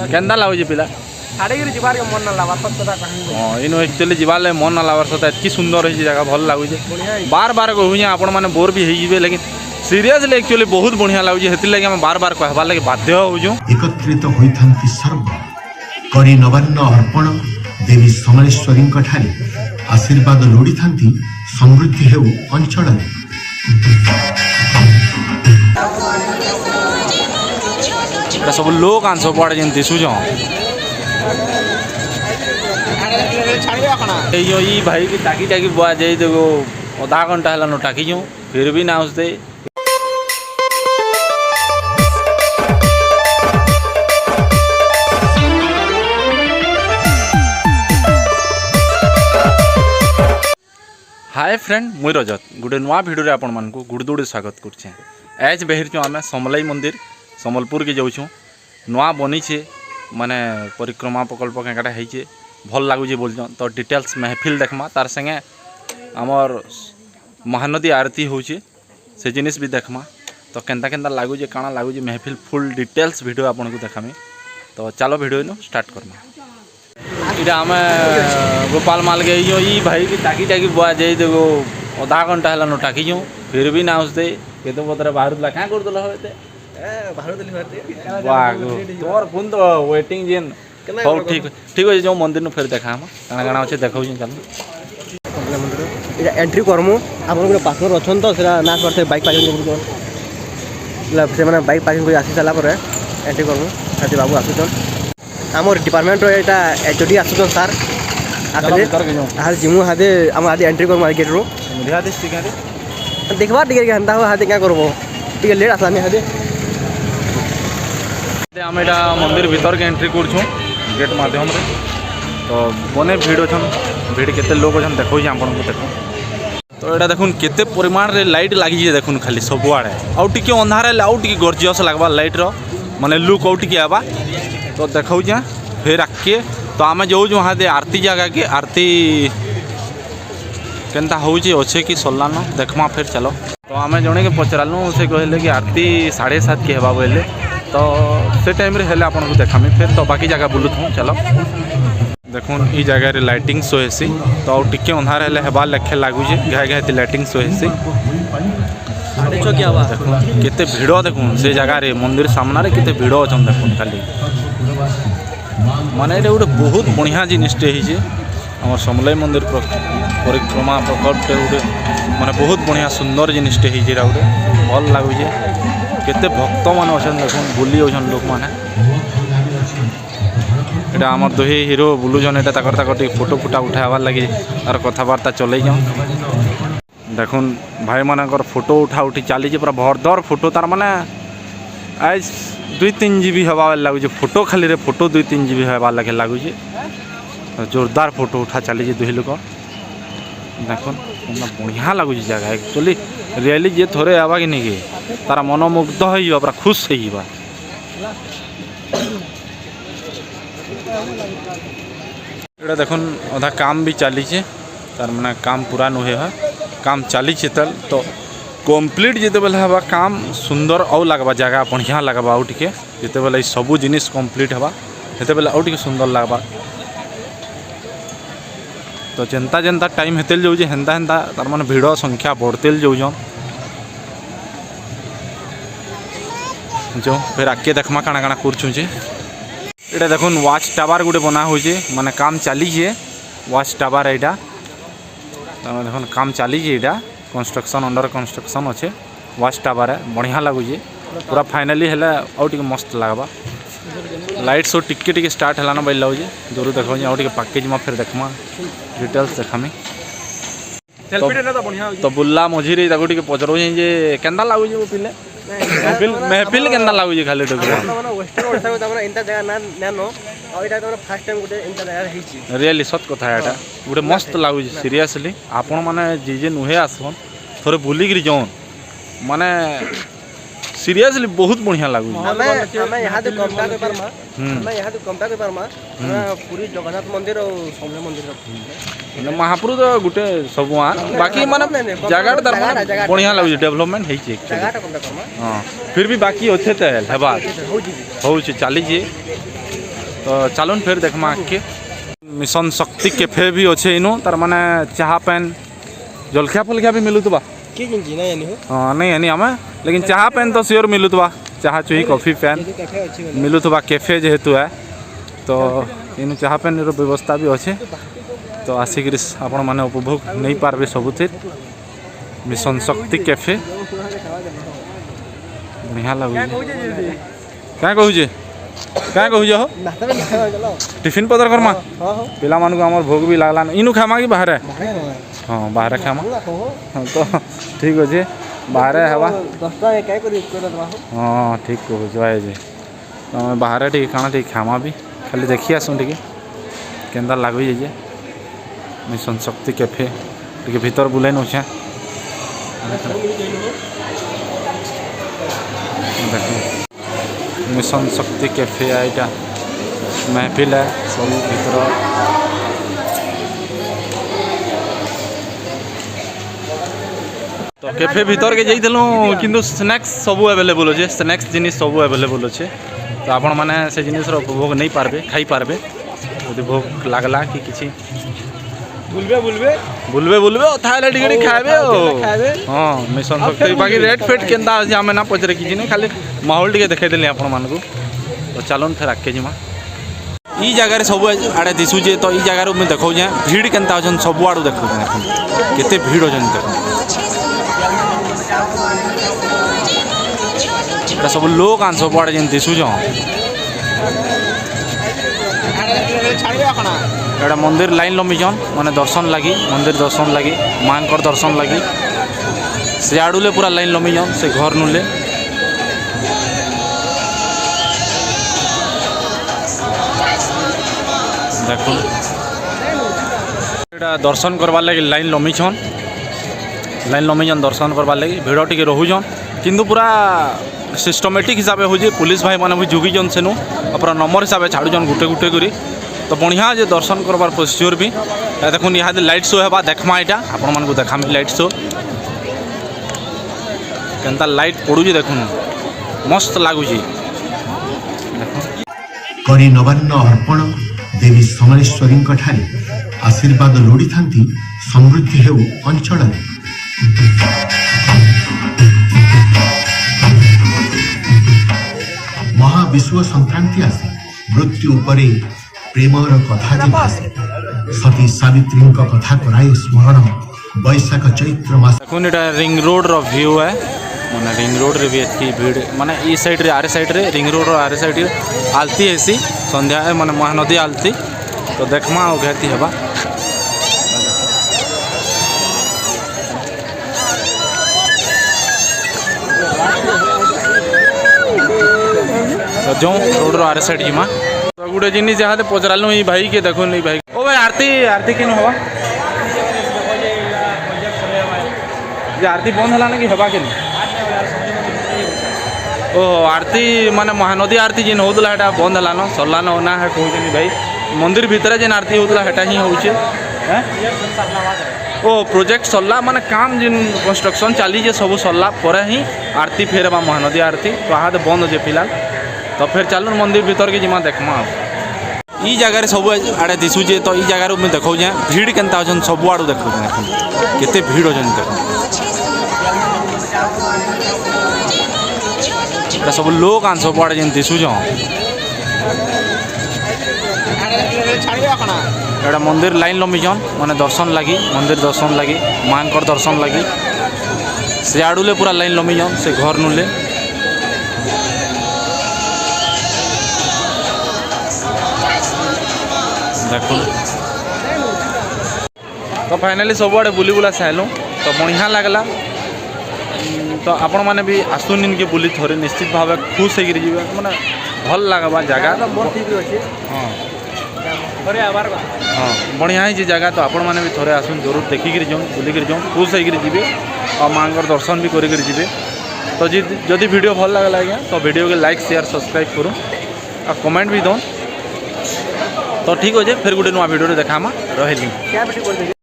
केंदा लागुचे पिला छाड़ी जीवार मन ना लगा सब कथा कहानी हाँ इन एक्चुअली जीवार लगे मन ना लगार सत एत सुंदर है जगह भल लगुचे बार बार कहूँ आपण मैंने बोर भी हो लेकिन सीरियसली एक्चुअली बहुत बढ़िया लगुचे हेति लगे हम बार बार कहबार लगे बाध्य होजु एकत्रित होइथांती सर्व करी नवान्न अर्पण देवी समलेश्वरी ठारे आशीर्वाद लोड़ी थांती समृद्धि हेउ अंचल सब लोग आन सब आड़े जेन दिशुज ई भाई की टाकी टाकी बुआ जाई देखो आधा घंटा है नो टाकी जो फिर भी ना उसदे हाय फ्रेंड मुई रजत गोटे नुआ भिडियो आपण मान को गुड़दुड़ी स्वागत करछे एज बहिरचु आम समलाई मंदिर सम्बलपुर के जाऊँ नुआ बनी माने परिक्रमा प्रकल्प केटा है भल लगुचे बोल तो डिटेल्स महफिल देखमा तार संगे आमर महानदी आरती होचे से जिनिस भी देखमा तो केंता केंता लगुचे काଣା लगुचे महफिल फुल डिटेल्स वीडियो आपन को देखामी तो चलो वीडियो नो स्टार्ट करमा इटा आम गोपाल माल गई ई भाई की टाकी टाकी बुआ जाई देखो आधा घंटा है नो टाकी जो फिर भी ना उसदे केतो पत्र बाहर क्या कर दल होते तोर फोन तो वेटिंग जेन हो ठीक ठीक है जो मंदिर नु फिर देखा हम काना काना अच्छे देखौ चल एंट्री करमु आपन को पार्टनर अछन तो सेरा नाच करते बाइक पार्किंग को से माने बाइक पार्किंग को आसी साला पर एंट्री करमु साथी बाबू आसुचन हमर डिपार्टमेंट रो एटा एचओडी आसुचन सर आखले हाल जिमु हादे हम आदि एंट्री कर मार्केट रो मुझे आदेश ठीक है देखबा टिके हंता हो हादे क्या करबो टिके लेट आसामी हादे आम एटा मंदिर भीतर के एंट्री करछू गेट माध्यम रे तो बने भीड़ अछन भीड़ केते लोग अछन देखौ छी आपन को देखो तो एटा देखुन केते परिमाण रे लाइट लागि जे देखुन खाली सब आड़े आउ टिके अंधार है आउ टिके गॉर्जियस लागबा लाइट रो माने लुक आउ टिके आबा तो देखौ जा फिर आके तो आम जाऊँ वहाँ दे आरती जगह के आरती केनता होउची अच्छे कि सल्लान देखमा फिर चलो तो आम जड़े के पचरालु से कहले कि आरती 7:30 के हेबा बोले तो से टाइम रे हेले आपन को देखामी फिर तो बाकी जगह बुलुथु चलो देखुन ई जगह रे लाइटिंग शो हेसी तो टिके अंधार हेले हेबा लेखे लागुजे घाय घाय लाइटिंग शो हेसी केते भिड़ देखुन से जगह रे मंदिर सामना रे केते भिड़ अछन देखुन खाली माने ये गोटे बहुत बढ़िया जिनटे आम समलाई मंदिर परिक्रमा प्रकल्प गोटे माने बहुत बढ़िया सुंदर जिनटे गोटे भल लगुचे केते भक्त मान अच्छे देख बुली होन लोक मैंने यहाँ आम दुहे हिरो बुलून यहाँ फोटो फुटा उठाबार लगे तार कथबार्ता चल देखुन भाई मानकर फोटो उठा उठी चली पूरा भरदर फोटो तार माने आज 2-3 GB हवा लगुचे फोटो खाली रे फोटो 2-3 GB हवा लगे लगुचे जोरदार फोटो उठा चली दुहे लोक देखुन बढ़िया लगुचे जगह एक्चुअली रियली जे थोड़े आवा कि नहीं तारा मनमुग्ध हो पूरा खुश हो देखुन अधा काम भी चली तार माने काम पूरा नुहे है काम चली तल तो कम्प्लीट जिते बेले हवा काम सुंदर आउ लगवा जगह बढ़िया लगवा आउ टिके जिते बेले सबू जिनिस कम्प्लीट हवा हेते बेले आउ टिके सुंदर लगवा तो जेनता जेनता टाइम हेतेल जाऊँ हेन्ता हेन्ता तार माने भिड़ संख्या बढ़तेल जाऊँ जो फिर आगे देखमा काଣା काଣା करछुँ जे एटा देखुन वाच टावर गुटे बना होचे माने काम चली वाच टावर एटा देखुन काम चली एटा कंस्ट्रक्शन अंडर कंस्ट्रक्शन अच्छे वाच टावर है बढ़िया लगुचे पूरा फाइनाली है आउ टिके मस्त लगवा लाइट शो टिके टिके स्टार्ट है बैल लगे दूर देख आउ टिके पैकेज में फिर देखमा डिटेल्स देखामी तो बुल्ला मझीरे टिके पचरौ जे केंदा लगुचे वो पिले महफिल केंदा लगुचे खाली रियली सत कथा है गोटे मस्त लगुचे सीरियसली आपण मैंने जे नुहे आसन थोड़े बुलिक जाऊन माने सीरियसली बहुत बढ़िया लगुच पूरी जगन्नाथ मंदिर और समलेई मंदिर महापुर तो गोटे सब बाकी माने जगह बढ़िया लगुच डेवलपमेंट है हाँ फिर भी बाकी अच्छे तो हेबा हो चली तो चलून फिर देखमा आगे मिशन शक्ति कैफे भी अच्छे इनू तार माने चाहा पेन जलखिया फलखिया भी मिलुतबा के किंची ना यानी हो हाँ नहीं यानी हमें लेकिन चाहा पेन तो श्योर मिलुतबा चाहा चुही कॉफी पेन ये कैफे अच्छी बने मिलुतबा कैफे जेहेतु है तो इन चाहा पेन व्यवस्था भी अच्छे तो आसिक आपण मैंने उपभोग नहीं पार्बे सबुथिर मिशन शक्ति कैफे बढ़िया लगुचे क्या कहूचे क्या कहूचे हो नास्ता में खावा चलो टिफिन पतर करमा हां हां पिला मानक आमर भोग भी लागला इनु खामा कि बाहर भागे ना हाँ बाहर खामा हो हाँ, तो ठीक अच्छे बाहर हवा 10टा काय करी दवा हो हाँ ठीक कहूच भाई जे तो बाहर टे काଣା टे खामा भी खाली देखी आसुँ टे केन्दा लागुचे जे मिशन शक्ति कैफे टे भीतर बुलाई नौछे मिशन शक्ति कैफे आईटा महफिल है सब भीतर तो कैफे भीतर के जाइलु किंतु स्नैक्स सब अवेलेबल अच्छे स्नैक्स जिनिस सब अवेलेबल अच्छे तो आपण मैंने से जिनिस उपभोग नहीं पार्बे खाई पार्बे यदि भोग लागला कि किसी बुलबे बुलबे बुलबे बुलबे थाले टिके खाबे खाबे हाँ मिशन शक्ति बाकी रेट फेट केन्ता अछि हमें ना पचरे किछि नहीं खाली माहौल टिके देखाई देली आपण मानकु तो चलन फिर आगे जिमा ई जगह सब आड़े दिशुचे तो ई जगह मुझे देखौछे भीड़ केन्ता अछन सब आड़ू देखौछे केते भीड़ अछन देखो सब लोग आन सब आड़े जेन दिशुछ एटा मंदिर लाइन लंबीछन माने दर्शन लगी मंदिर दर्शन लगी मानकर दर्शन लगी से आड़ूले पूरा लाइन लंबीछन से घर नुले देखो एटा दर्शन करवार लगी लाइन लंबीछन दर्शन करवार लगी भिड़ टिके रहुछन किंतु पूरा सिस्टमेटिक हिसाब से पुलिस भाई मैंने भी जुगिजन सेनु पूरा नंबर हिसाब से छाड़ुन गुटे गुटे करी तो बढ़िया जे दर्शन करवार प्रोसीजर भी देखुन यहाँ लाइट शो है देखमा यहाँ आपण मानक देखा लाइट शो केनता लाइट पड़ुची देखुन मस्त लगुच କରି ନବାନ୍ନ ଅର୍ପଣ ଦେବୀ ସମଲେଶ୍ୱରୀଙ୍କ ଠାରେ ଆଶୀର୍ବାଦ ଲୋଡ଼ିଥାନ୍ତି ସମୃଦ୍ଧି ହେଉ ଅଞ୍ଚଳରେ। ମହାବିଶ୍ୱ ସଂକ୍ରାନ୍ତି ଆସେ ମୃତ୍ୟୁ ଉପରେ ପ୍ରେମର କଥା ଯେ ଭାସେ ସତୀ ସାବିତ୍ରୀଙ୍କ କଥା କରାଏ ସ୍ମରଣ ବୈଶାଖ ଚୈତ୍ର ମାସ। देखुन एटा रिंग रोड रो व्यू है माने रिंग रोड रे भी एतकी भीड़ माने ई साइड रे आरे साइड रे रिंग रोड रो आरे साइड रे आलती हेसी संध्या माने महानदी आलती तो देखमा ओ घेती हेबा तो जो रोड रो आरे साइड जिमा तो गुटे जिनिस जहाँ पचरालु ई भाई के देखो नहीं भाई ओ भाई आरती आरती केन हवा जे आरती बंद है ना कि हेबा के ओ आरती माने महानदी आरती जेन होतला हेटा बंद है न सरला न ना है कहउछनी भाई मंदिर भीतर जेन आरती होतला हेटा ही होउछे हैं ओ प्रोजेक्ट सरला माने काम जेन कंस्ट्रक्शन चली जे सब सरला पर ही आरती फेरबा महानदी आरती तो हाथ बंद जे फिलहाल तो फिर चलून मंदिर भीतर के जिमा देखमा ई जगह सब आड़े दिशुचे तो ई जगह मुझे देखौछे भीड़ केनता अछन सब आड़ू देखौछे केते भीड़ अछन देखो सब लोग आन सब आड़े जेन दिशुछ एटा मंदिर लाइन लंबीछन माने दर्शन लगी मंदिर दर्शन लगी मानकर दर्शन लगी से आड़ूले पूरा लाइन लंबीछन से घर नुले देखो तो फाइनाली सब आड़े बुली बुला साइलु तो बढ़िया लगला तो आपण मैंने भी आसुन इनके बुली थोड़े निश्चित भाव खुश होकर जी मैंने भल लगवा जगह हाँ हाँ बढ़िया ही जगह तो आपण मैंने भी थोड़े आसुन जरूर देखिक जाऊँ बुलिक जाऊँ खुश होकर जी और माँ दर्शन भी करी जी तो जदि वीडियो भल लगला आज्ञा तो वीडियो के लाइक शेयर सब्सक्राइब करूँ और कमेंट भी दौन तो ठीक अच्छे फिर गोटे नुआ वीडियो देखा रही।